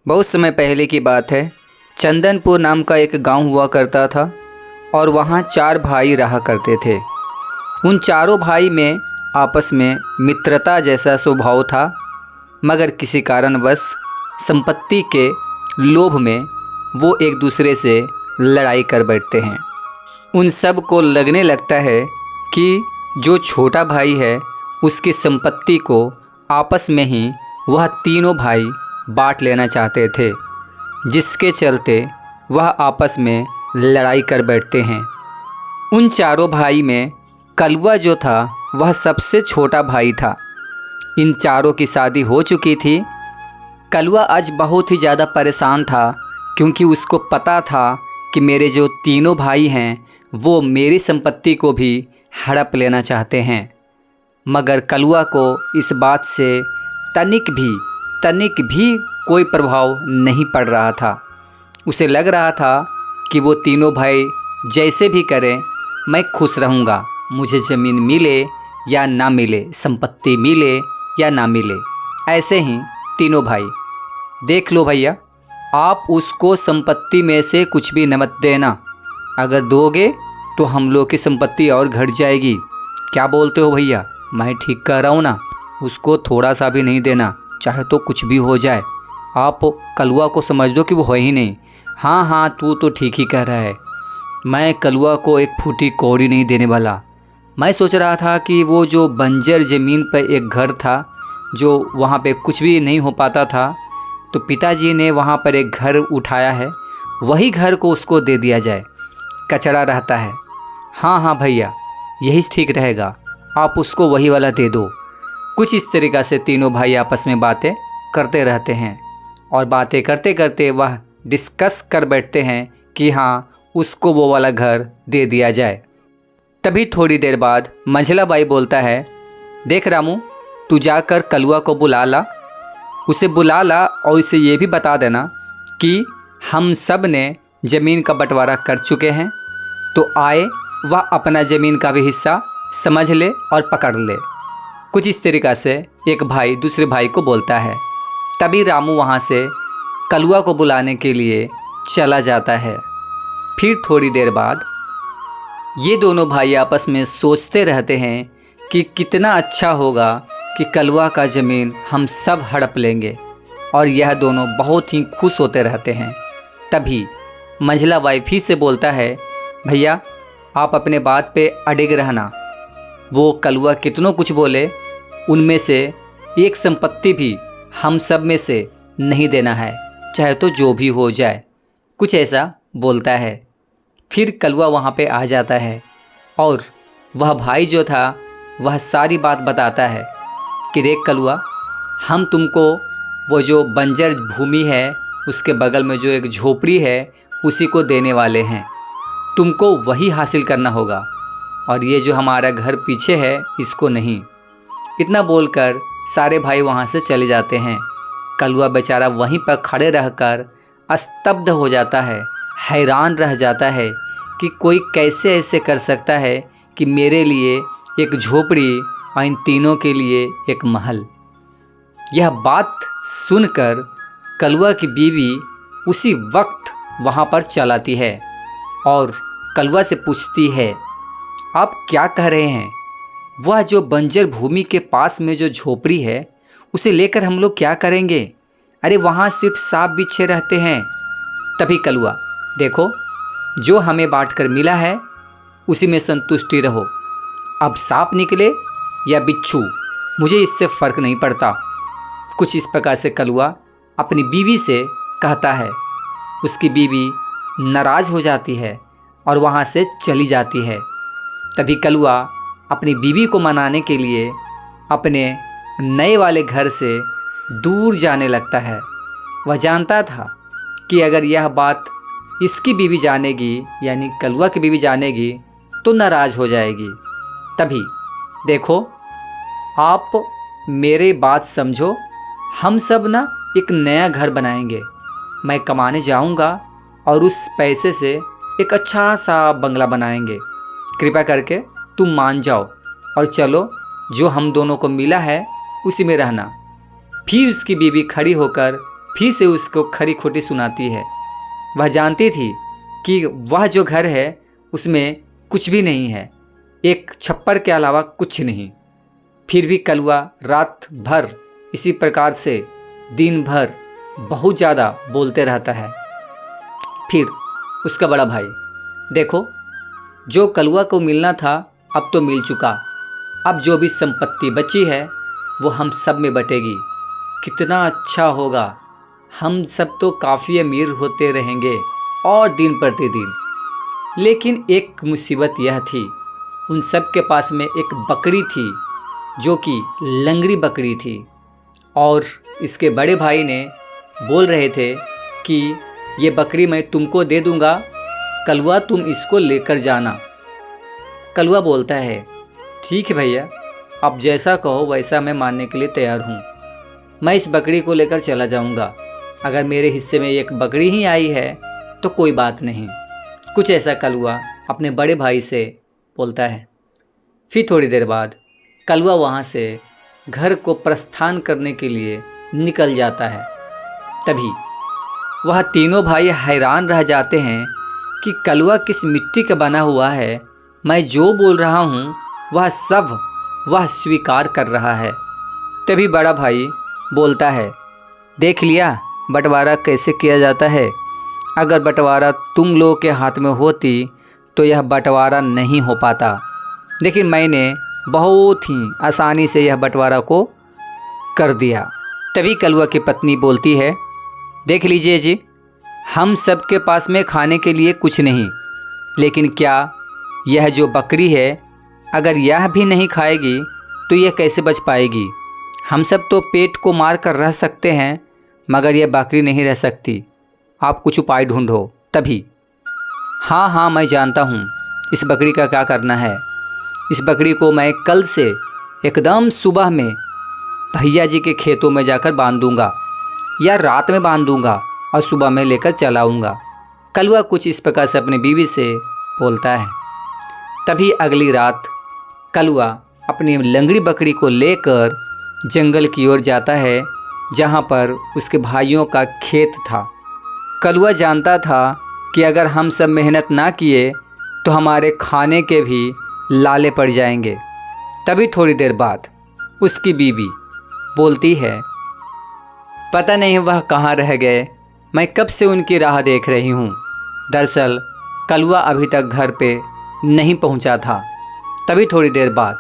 बहुत समय पहले की बात है। चंदनपुर नाम का एक गांव हुआ करता था और वहां 4 भाई रहा करते थे। उन चारों भाई में आपस में मित्रता जैसा स्वभाव था, मगर किसी कारणवश संपत्ति के लोभ में वो एक दूसरे से लड़ाई कर बैठते हैं। उन सब को लगने लगता है कि जो छोटा भाई है उसकी संपत्ति को आपस में ही वह तीनों भाई बांट लेना चाहते थे, जिसके चलते वह आपस में लड़ाई कर बैठते हैं। उन चारों भाई में कलवा जो था वह सबसे छोटा भाई था। इन चारों की शादी हो चुकी थी। कलवा आज बहुत ही ज़्यादा परेशान था, क्योंकि उसको पता था कि मेरे जो तीनों भाई हैं वो मेरी संपत्ति को भी हड़प लेना चाहते हैं। मगर कलवा को इस बात से तनिक भी कोई प्रभाव नहीं पड़ रहा था। उसे लग रहा था कि वो तीनों भाई जैसे भी करें मैं खुश रहूँगा, मुझे ज़मीन मिले या ना मिले, संपत्ति मिले या ना मिले। ऐसे ही तीनों भाई, देख लो भैया, आप उसको संपत्ति में से कुछ भी न मत देना, अगर दोगे तो हम लोग की संपत्ति और घट जाएगी। क्या बोलते हो भैया? मैं ठीक कह रहा हूँ ना? उसको थोड़ा सा भी नहीं देना, चाहे तो कुछ भी हो जाए। आप कलवा को समझ दो कि वो है ही नहीं। हाँ, तू तो ठीक ही कह रहा है। मैं कलवा को एक फूटी कौड़ी नहीं देने वाला। मैं सोच रहा था कि वो जो बंजर ज़मीन पर एक घर था, जो वहाँ पे कुछ भी नहीं हो पाता था, तो पिताजी ने वहाँ पर एक घर उठाया है, वही घर को उसको दे दिया जाए, कचरा रहता है। हाँ भैया, यही ठीक रहेगा, आप उसको वही वाला दे दो। कुछ इस तरीक़ा से तीनों भाई आपस में बातें करते रहते हैं और बातें करते करते वह डिस्कस कर बैठते हैं कि हाँ, उसको वो वाला घर दे दिया जाए। तभी थोड़ी देर बाद मंझला बाई बोलता है, देख रामू, तू जाकर कलवा को बुला ला, उसे बुला ला और इसे ये भी बता देना कि हम सब ने ज़मीन का बंटवारा कर चुके हैं, तो आए वह अपना ज़मीन का भी हिस्सा समझ ले और पकड़ ले। कुछ इस तरीक़ा से एक भाई दूसरे भाई को बोलता है। तभी रामू वहाँ से कलवा को बुलाने के लिए चला जाता है। फिर थोड़ी देर बाद ये दोनों भाई आपस में सोचते रहते हैं कि कितना अच्छा होगा कि कलवा का ज़मीन हम सब हड़प लेंगे, और यह दोनों बहुत ही खुश होते रहते हैं। तभी मंझला बाई फिर से बोलता है, भैया आप अपने बात पे अडिग रहना, वो कलवा कितनों कुछ बोले, उनमें से एक संपत्ति भी हम सब में से नहीं देना है, चाहे तो जो भी हो जाए। कुछ ऐसा बोलता है। फिर कलवा वहाँ पे आ जाता है और वह भाई जो था वह सारी बात बताता है कि देख कलवा, हम तुमको वो जो बंजर भूमि है उसके बगल में जो एक झोपड़ी है उसी को देने वाले हैं, तुमको वही हासिल करना होगा, और ये जो हमारा घर पीछे है इसको नहीं। इतना बोलकर सारे भाई वहाँ से चले जाते हैं। कलवा बेचारा वहीं पर खड़े रहकर स्तब्ध हो जाता है, हैरान रह जाता है कि कोई कैसे ऐसे कर सकता है कि मेरे लिए एक झोपड़ी और इन तीनों के लिए एक महल। यह बात सुनकर कलवा की बीवी उसी वक्त वहाँ पर चलाती है और कलवा से पूछती है, आप क्या कह रहे हैं? वह जो बंजर भूमि के पास में जो झोपड़ी है उसे लेकर हम लोग क्या करेंगे? अरे वहाँ सिर्फ सांप बिच्छे रहते हैं। तभी कलवा, देखो, जो हमें बांट कर मिला है उसी में संतुष्टि रहो, अब सांप निकले या बिच्छू मुझे इससे फ़र्क नहीं पड़ता। कुछ इस प्रकार से कलवा अपनी बीवी से कहता है। उसकी बीवी नाराज़ हो जाती है और वहाँ से चली जाती है। तभी कलवा अपनी बीवी को मनाने के लिए अपने नए वाले घर से दूर जाने लगता है। वह जानता था कि अगर यह बात इसकी बीवी जानेगी, यानी कलवा की बीवी जानेगी, तो नाराज़ हो जाएगी। तभी देखो, आप मेरे बात समझो, हम सब ना एक नया घर बनाएंगे। मैं कमाने जाऊंगा और उस पैसे से एक अच्छा सा बंगला बनाएंगे। कृपया करके तुम मान जाओ और चलो, जो हम दोनों को मिला है उसी में रहना। फिर उसकी बीवी खड़ी होकर फिर से उसको खरी खोटी सुनाती है। वह जानती थी कि वह जो घर है उसमें कुछ भी नहीं है, एक छप्पर के अलावा कुछ नहीं। फिर भी कलुआ रात भर इसी प्रकार से दिन भर बहुत ज़्यादा बोलते रहता है। फिर उसका बड़ा भाई, देखो जो कलुआ को मिलना था अब तो मिल चुका, अब जो भी संपत्ति बची है वो हम सब में बटेगी। कितना अच्छा होगा, हम सब तो काफ़ी अमीर होते रहेंगे और दिन प्रतिदिन। लेकिन एक मुसीबत यह थी, उन सब के पास में एक बकरी थी जो कि लंगड़ी बकरी थी, और इसके बड़े भाई ने बोल रहे थे कि ये बकरी मैं तुमको दे दूँगा, कलुआ तुम इसको लेकर जाना। कलुआ बोलता है, ठीक है भैया, आप जैसा कहो वैसा मैं मानने के लिए तैयार हूँ। मैं इस बकरी को लेकर चला जाऊँगा। अगर मेरे हिस्से में एक बकरी ही आई है तो कोई बात नहीं। कुछ ऐसा कलुआ अपने बड़े भाई से बोलता है। फिर थोड़ी देर बाद कलुआ वहाँ से घर को प्रस्थान करने के लिए निकल जाता है। तभी वह तीनों भाई हैरान रह जाते हैं कि कलुआ किस मिट्टी का बना हुआ है। मैं जो बोल रहा हूँ वह सब वह स्वीकार कर रहा है। तभी बड़ा भाई बोलता है, देख लिया बंटवारा कैसे किया जाता है। अगर बंटवारा तुम लोगों के हाथ में होती तो यह बंटवारा नहीं हो पाता, लेकिन मैंने बहुत ही आसानी से यह बंटवारा को कर दिया। तभी कलुआ की पत्नी बोलती है, देख लीजिए जी, हम सब के पास में खाने के लिए कुछ नहीं, लेकिन क्या यह जो बकरी है अगर यह भी नहीं खाएगी तो यह कैसे बच पाएगी। हम सब तो पेट को मार कर रह सकते हैं, मगर यह बकरी नहीं रह सकती। आप कुछ उपाय ढूंढो। तभी हाँ मैं जानता हूँ इस बकरी का क्या करना है। इस बकरी को मैं कल से एकदम सुबह में भैया जी के खेतों में जाकर बांध दूँगा, या रात में बांध दूँगा और सुबह में लेकर चला आऊँगा। कलुआ कुछ इस प्रकार से अपनी बीवी से बोलता है। तभी अगली रात कलुआ अपनी लंगड़ी बकरी को लेकर जंगल की ओर जाता है, जहाँ पर उसके भाइयों का खेत था। कलुआ जानता था कि अगर हम सब मेहनत ना किए तो हमारे खाने के भी लाले पड़ जाएंगे। तभी थोड़ी देर बाद उसकी बीवी बोलती है, पता नहीं वह कहाँ रह गए, मैं कब से उनकी राह देख रही हूँ। दरअसल कलुआ अभी तक घर पे नहीं पहुँचा था। तभी थोड़ी देर बाद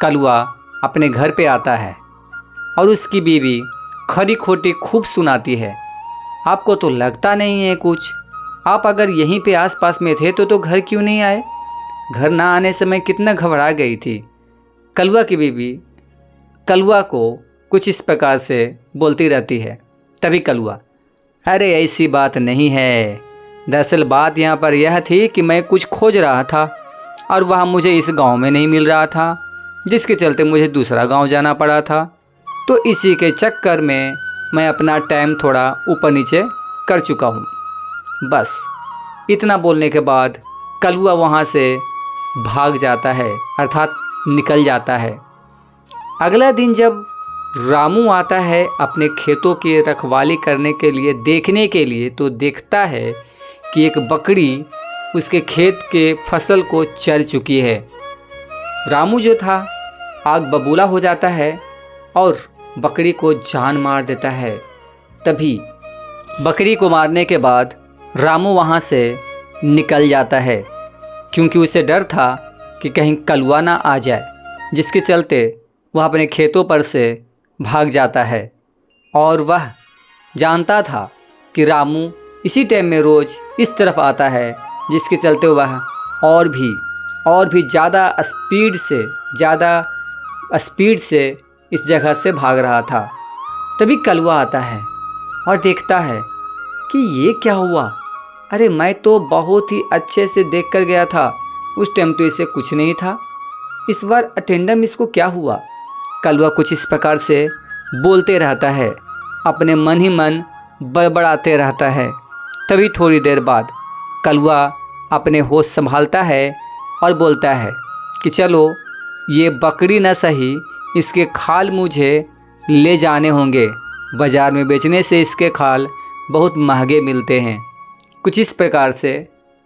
कलुआ अपने घर पे आता है और उसकी बीवी खरी खोटी खूब सुनाती है। आपको तो लगता नहीं है कुछ, आप अगर यहीं पे आसपास में थे तो घर क्यों नहीं आए। घर ना आने से मैं कितना घबरा गई थी। कलुआ की बीवी कलुआ को कुछ इस प्रकार से बोलती रहती है। तभी कलुआ, अरे ऐसी बात नहीं है, दरअसल बात यहाँ पर यह थी कि मैं कुछ खोज रहा था और वह मुझे इस गांव में नहीं मिल रहा था, जिसके चलते मुझे दूसरा गांव जाना पड़ा था। तो इसी के चक्कर में मैं अपना टाइम थोड़ा ऊपर नीचे कर चुका हूँ। बस इतना बोलने के बाद कलुआ वहाँ से भाग जाता है, अर्थात निकल जाता है। अगला दिन जब रामू आता है अपने खेतों की रखवाली करने के लिए, देखने के लिए, तो देखता है कि एक बकरी उसके खेत के फसल को चर चुकी है। रामू जो था आग बबूला हो जाता है और बकरी को जान मार देता है। तभी बकरी को मारने के बाद रामू वहाँ से निकल जाता है, क्योंकि उसे डर था कि कहीं कलुआ ना आ जाए, जिसके चलते वह अपने खेतों पर से भाग जाता है। और वह जानता था कि रामू इसी टाइम में रोज़ इस तरफ आता है, जिसके चलते वह और भी ज़्यादा स्पीड से इस जगह से भाग रहा था। तभी कलुआ आता है और देखता है कि ये क्या हुआ। अरे मैं तो बहुत ही अच्छे से देख कर गया था, उस टाइम तो इसे कुछ नहीं था, इस बार अटेंडम इसको क्या हुआ। कलुआ कुछ इस प्रकार से बोलते रहता है, अपने मन ही मन बड़बड़ाते रहता है। तभी थोड़ी देर बाद कलुआ अपने होश संभालता है और बोलता है कि चलो ये बकरी न सही, इसके खाल मुझे ले जाने होंगे, बाज़ार में बेचने से इसके खाल बहुत महंगे मिलते हैं। कुछ इस प्रकार से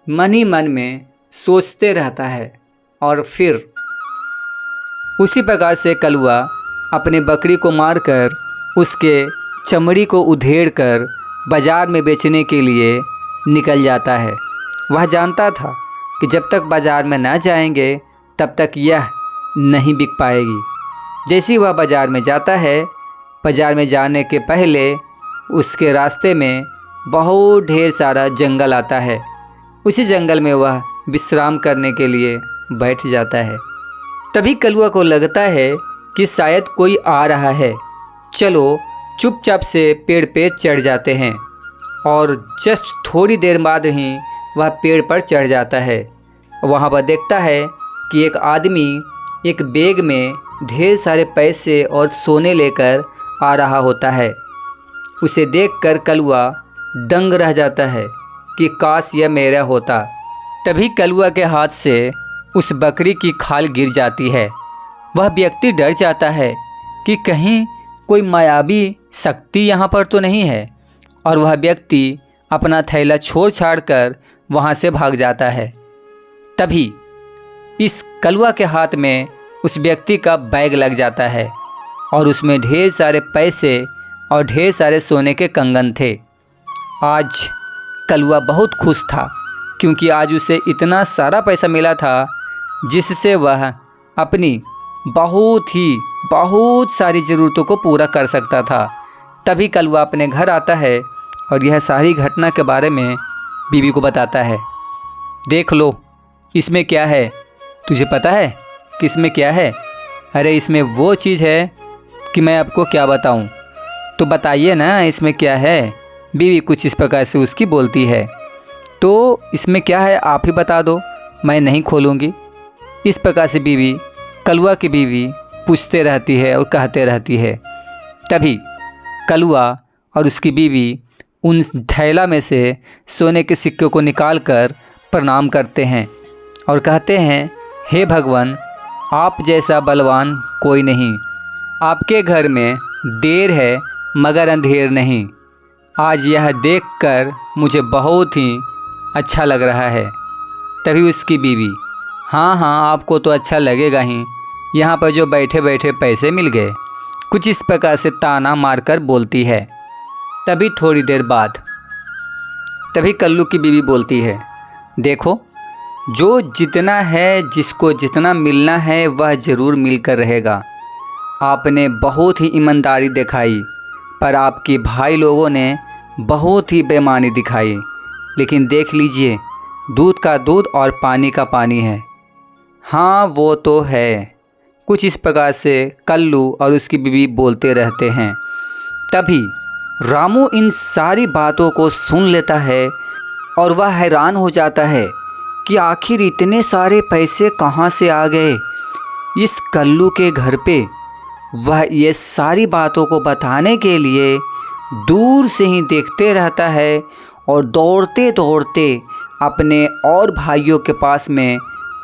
मन ही मन में सोचते रहता है। और फिर उसी प्रकार से कलुआ अपने बकरी को मारकर उसके चमड़ी को उधेड़ कर बाज़ार में बेचने के लिए निकल जाता है। वह जानता था कि जब तक बाज़ार में न जाएंगे तब तक यह नहीं बिक पाएगी। जैसे ही वह बाज़ार में जाता है, बाज़ार में जाने के पहले उसके रास्ते में बहुत ढेर सारा जंगल आता है। उसी जंगल में वह विश्राम करने के लिए बैठ जाता है। तभी कलुआ को लगता है कि शायद कोई आ रहा है। चलो चुपचाप से पेड़ पे चढ़ जाते हैं। और जस्ट थोड़ी देर बाद ही वह पेड़ पर चढ़ जाता है। वहाँ पर देखता है कि एक आदमी एक बैग में ढेर सारे पैसे और सोने लेकर आ रहा होता है। उसे देखकर कलुआ दंग रह जाता है कि काश यह मेरा होता। तभी कलुआ के हाथ से उस बकरी की खाल गिर जाती है। वह व्यक्ति डर जाता है कि कहीं कोई मायावी शक्ति यहाँ पर तो नहीं है, और वह व्यक्ति अपना थैला छोड़ छाड़ कर वहाँ से भाग जाता है। तभी इस कलुआ के हाथ में उस व्यक्ति का बैग लग जाता है और उसमें ढेर सारे पैसे और ढेर सारे सोने के कंगन थे। आज कलुआ बहुत खुश था क्योंकि आज उसे इतना सारा पैसा मिला था जिससे वह अपनी बहुत सारी ज़रूरतों को पूरा कर सकता था। तभी कलुआ अपने घर आता है और यह सारी घटना के बारे में बीवी को बताता है। देख लो इसमें क्या है, तुझे पता है कि इसमें क्या है? अरे इसमें वो चीज़ है कि मैं आपको क्या बताऊं, तो बताइए ना इसमें क्या है। बीवी कुछ इस प्रकार से उसकी बोलती है। तो इसमें क्या है आप ही बता दो, मैं नहीं खोलूँगी। इस प्रकार से बीवी, कलुआ की बीवी पूछते रहती है और कहते रहती है। तभी कलुआ और उसकी बीवी उन थैला में से सोने के सिक्के को निकालकर प्रणाम करते हैं और कहते हैं, हे भगवान, आप जैसा बलवान कोई नहीं। आपके घर में देर है मगर अंधेर नहीं। आज यह देखकर मुझे बहुत ही अच्छा लग रहा है। तभी उसकी बीवी, हाँ आपको तो अच्छा लगेगा ही, यहाँ पर जो बैठे बैठे पैसे मिल गए, कुछ इस प्रकार से ताना मारकर बोलती है। तभी थोड़ी देर बाद तभी कल्लू की बीवी बोलती है, देखो जो जितना है, जिसको जितना मिलना है वह ज़रूर मिलकर रहेगा। आपने बहुत ही ईमानदारी दिखाई, पर आपके भाई लोगों ने बहुत ही बेईमानी दिखाई। लेकिन देख लीजिए, दूध का दूध और पानी का पानी है। हाँ वो तो है। कुछ इस प्रकार से कल्लू और उसकी बीवी बोलते रहते हैं। तभी रामू इन सारी बातों को सुन लेता है और वह हैरान हो जाता है कि आखिर इतने सारे पैसे कहाँ से आ गए इस कल्लू के घर पे। वह ये सारी बातों को बताने के लिए दूर से ही देखते रहता है और दौड़ते दौड़ते अपने और भाइयों के पास में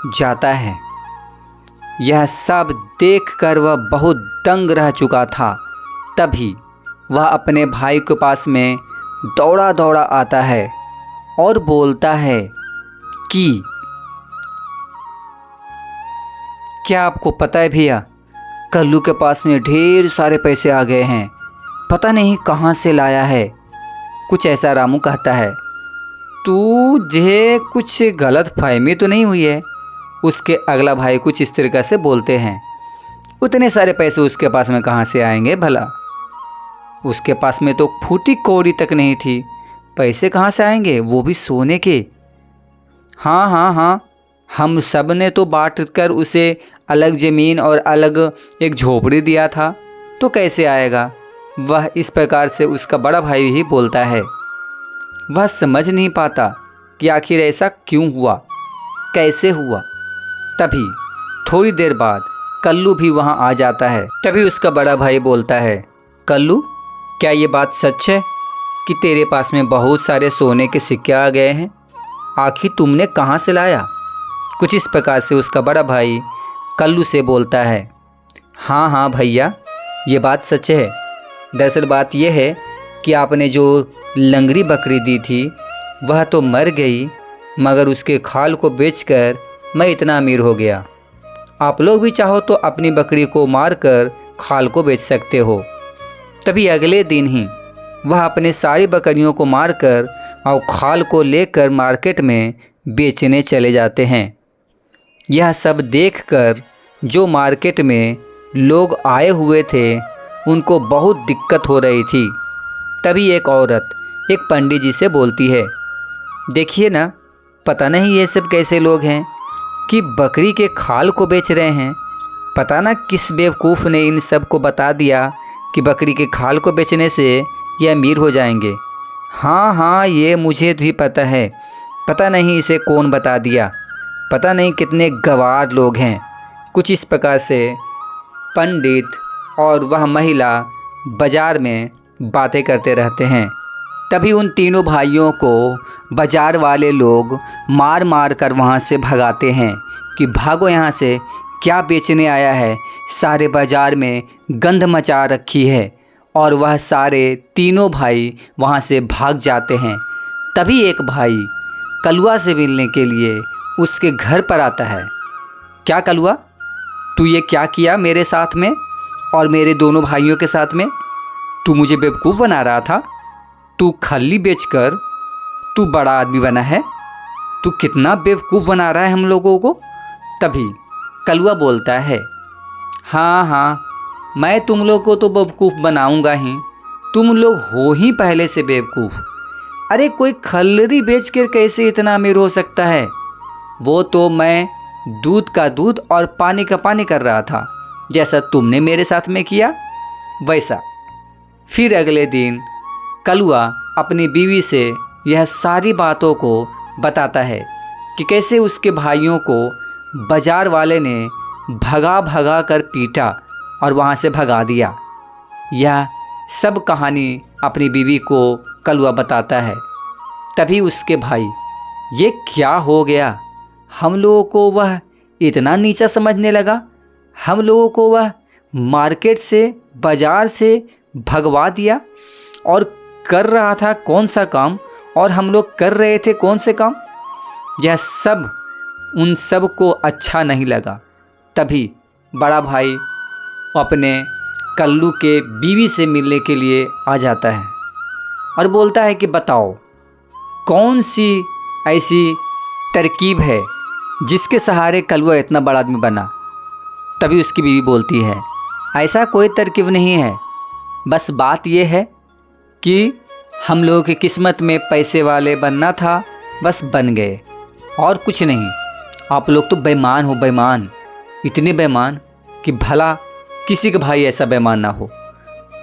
जाता है। यह सब देखकर वह बहुत दंग रह चुका था। तभी वह अपने भाई के पास में दौड़ा दौड़ा आता है और बोलता है कि क्या आपको पता है भैया, कल्लू के पास में ढेर सारे पैसे आ गए हैं, पता नहीं कहाँ से लाया है। कुछ ऐसा रामू कहता है। तुझे कुछ गलत फहमी तो नहीं हुई है? उसके अगला भाई कुछ इस तरीक़े से बोलते हैं। उतने सारे पैसे उसके पास में कहाँ से आएंगे भला? उसके पास में तो फूटी कौड़ी तक नहीं थी, पैसे कहाँ से आएंगे, वो भी सोने के। हाँ, हम सब ने तो बांट कर उसे अलग ज़मीन और अलग एक झोपड़ी दिया था, तो कैसे आएगा? वह इस प्रकार से उसका बड़ा भाई ही बोलता है। वह समझ नहीं पाता कि आखिर ऐसा क्यों हुआ, कैसे हुआ। तभी थोड़ी देर बाद कल्लू भी वहाँ आ जाता है। तभी उसका बड़ा भाई बोलता है, कल्लू क्या ये बात सच है कि तेरे पास में बहुत सारे सोने के सिक्के आ गए हैं? आखिर तुमने कहाँ से लाया? कुछ इस प्रकार से उसका बड़ा भाई कल्लू से बोलता है। हाँ भैया, ये बात सच है। दरअसल बात यह है कि आपने जो लंगड़ी बकरी दी थी वह तो मर गई, मगर उसके खाल को बेचकर मैं इतना अमीर हो गया। आप लोग भी चाहो तो अपनी बकरी को मारकर खाल को बेच सकते हो। तभी अगले दिन ही वह अपने सारी बकरियों को मारकर और खाल को लेकर मार्केट में बेचने चले जाते हैं। यह सब देखकर जो मार्केट में लोग आए हुए थे उनको बहुत दिक्कत हो रही थी। तभी एक औरत एक पंडित जी से बोलती है, देखिए ना, पता नहीं ये सब कैसे लोग हैं कि बकरी के खाल को बेच रहे हैं। पता ना किस बेवकूफ़ ने इन सब को बता दिया कि बकरी के खाल को बेचने से ये अमीर हो जाएंगे। हाँ हाँ, ये मुझे भी पता है, पता नहीं इसे कौन बता दिया, पता नहीं कितने गंवार लोग हैं। कुछ इस प्रकार से पंडित और वह महिला बाज़ार में बातें करते रहते हैं। तभी उन तीनों भाइयों को बाज़ार वाले लोग मार मार कर वहाँ से भगाते हैं कि भागो यहाँ से, क्या बेचने आया है, सारे बाज़ार में गंध मचा रखी है। और वह सारे तीनों भाई वहाँ से भाग जाते हैं। तभी एक भाई कलुआ से मिलने के लिए उसके घर पर आता है। क्या कलुआ, तू ये क्या किया मेरे साथ में और मेरे दोनों भाइयों के साथ में? तू मुझे बेवकूफ़ बना रहा था। तू खल्ली बेचकर तू बड़ा आदमी बना है। तू कितना बेवकूफ़ बना रहा है हम लोगों को। तभी कलुआ बोलता है, हाँ हाँ, मैं तुम लोग को तो बेवकूफ़ बनाऊंगा ही, तुम लोग हो ही पहले से बेवकूफ़। अरे कोई खल्लरी बेच कर कैसे इतना अमीर हो सकता है? वो तो मैं दूध का दूध और पानी का पानी कर रहा था, जैसा तुमने मेरे साथ में किया वैसा। फिर अगले दिन कलुआ अपनी बीवी से यह सारी बातों को बताता है कि कैसे उसके भाइयों को बाज़ार वाले ने भगा भगा कर पीटा और वहाँ से भगा दिया। यह सब कहानी अपनी बीवी को कलुआ बताता है। तभी उसके भाई, ये क्या हो गया, हम लोगों को वह इतना नीचा समझने लगा, हम लोगों को वह मार्केट से बाज़ार से भगवा दिया और कर रहा था कौन सा काम, और हम लोग कर रहे थे कौन से काम। यह सब उन सब को अच्छा नहीं लगा। तभी बड़ा भाई अपने कल्लू के बीवी से मिलने के लिए आ जाता है और बोलता है कि बताओ कौन सी ऐसी तरकीब है जिसके सहारे कलुआ इतना बड़ा आदमी बना। तभी उसकी बीवी बोलती है, ऐसा कोई तरकीब नहीं है, बस बात यह है कि हम लोगों की किस्मत में पैसे वाले बनना था, बस बन गए, और कुछ नहीं। आप लोग तो बेईमान हो, बेईमान, इतने बेईमान कि भला किसी का भाई ऐसा बेईमान ना हो।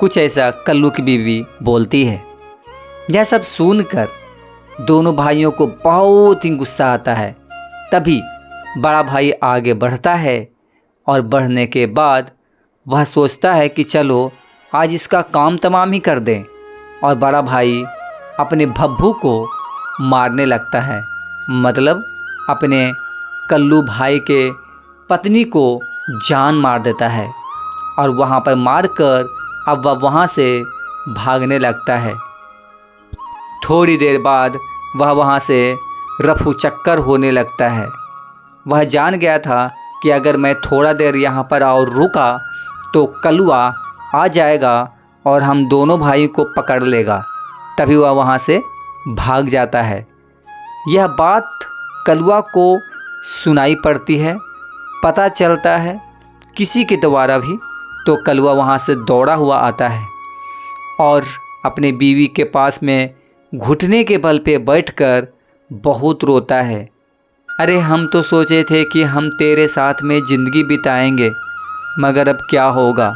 कुछ ऐसा कल्लू की बीवी बोलती है। यह सब सुनकर दोनों भाइयों को बहुत ही गुस्सा आता है। तभी बड़ा भाई आगे बढ़ता है और बढ़ने के बाद वह सोचता है कि चलो आज इसका काम तमाम ही कर दें, और बड़ा भाई अपने भब्बू को मारने लगता है। मतलब अपने कल्लू भाई के पत्नी को जान मार देता है और वहाँ पर मारकर अब वह वहाँ से भागने लगता है। थोड़ी देर बाद वह वहाँ से रफू चक्कर होने लगता है। वह जान गया था कि अगर मैं थोड़ा देर यहाँ पर और रुका तो कलुआ आ जाएगा और हम दोनों भाई को पकड़ लेगा। तभी वह वहाँ से भाग जाता है। यह बात कलुआ को सुनाई पड़ती है, पता चलता है किसी के द्वारा भी, तो कलुआ वहाँ से दौड़ा हुआ आता है और अपने बीवी के पास में घुटने के बल पे बैठकर बहुत रोता है। अरे हम तो सोचे थे कि हम तेरे साथ में ज़िंदगी बिताएंगे, मगर अब क्या होगा।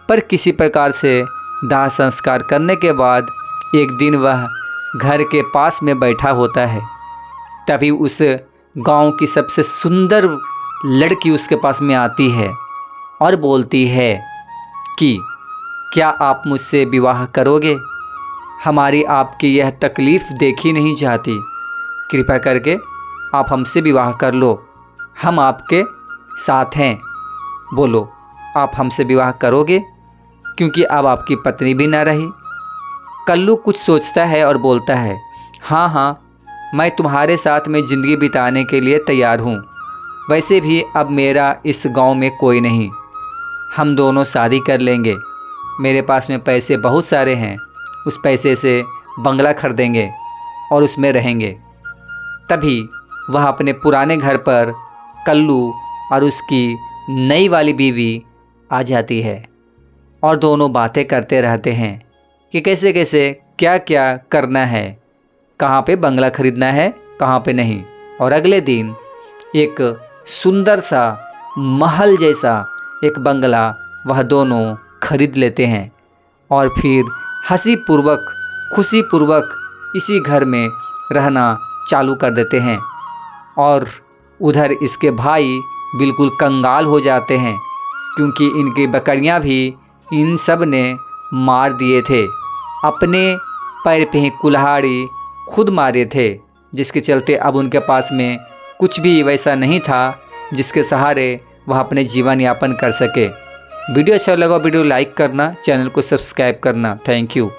पर किसी प्रकार से दाह संस्कार करने के बाद एक दिन वह घर के पास में बैठा होता है। तभी उस गांव की सबसे सुंदर लड़की उसके पास में आती है और बोलती है कि क्या आप मुझसे विवाह करोगे? हमारी आपकी यह तकलीफ़ देखी नहीं जाती, कृपया करके आप हमसे विवाह कर लो, हम आपके साथ हैं। बोलो, आप हमसे विवाह करोगे? क्योंकि अब आपकी पत्नी भी ना रही। कल्लू कुछ सोचता है और बोलता है, हाँ हाँ, मैं तुम्हारे साथ में ज़िंदगी बिताने के लिए तैयार हूँ। वैसे भी अब मेरा इस गांव में कोई नहीं, हम दोनों शादी कर लेंगे। मेरे पास में पैसे बहुत सारे हैं, उस पैसे से बंगला खरीदेंगे और उसमें रहेंगे। तभी वह अपने पुराने घर पर कल्लू और उसकी नई वाली बीवी आ जाती है और दोनों बातें करते रहते हैं कि कैसे कैसे क्या क्या करना है, कहाँ पे बंगला खरीदना है, कहाँ पे नहीं। और अगले दिन एक सुंदर सा महल जैसा एक बंगला वह दोनों खरीद लेते हैं और फिर हंसी पूर्वक खुशी पूर्वक इसी घर में रहना चालू कर देते हैं। और उधर इसके भाई बिल्कुल कंगाल हो जाते हैं, क्योंकि इनकी बकरियां भी इन सब ने मार दिए थे। अपने पैर पे ही कुल्हाड़ी खुद मारे थे, जिसके चलते अब उनके पास में कुछ भी वैसा नहीं था जिसके सहारे वह अपने जीवन यापन कर सके। वीडियो अच्छा लगा वीडियो लाइक करना, चैनल को सब्सक्राइब करना। Thank you.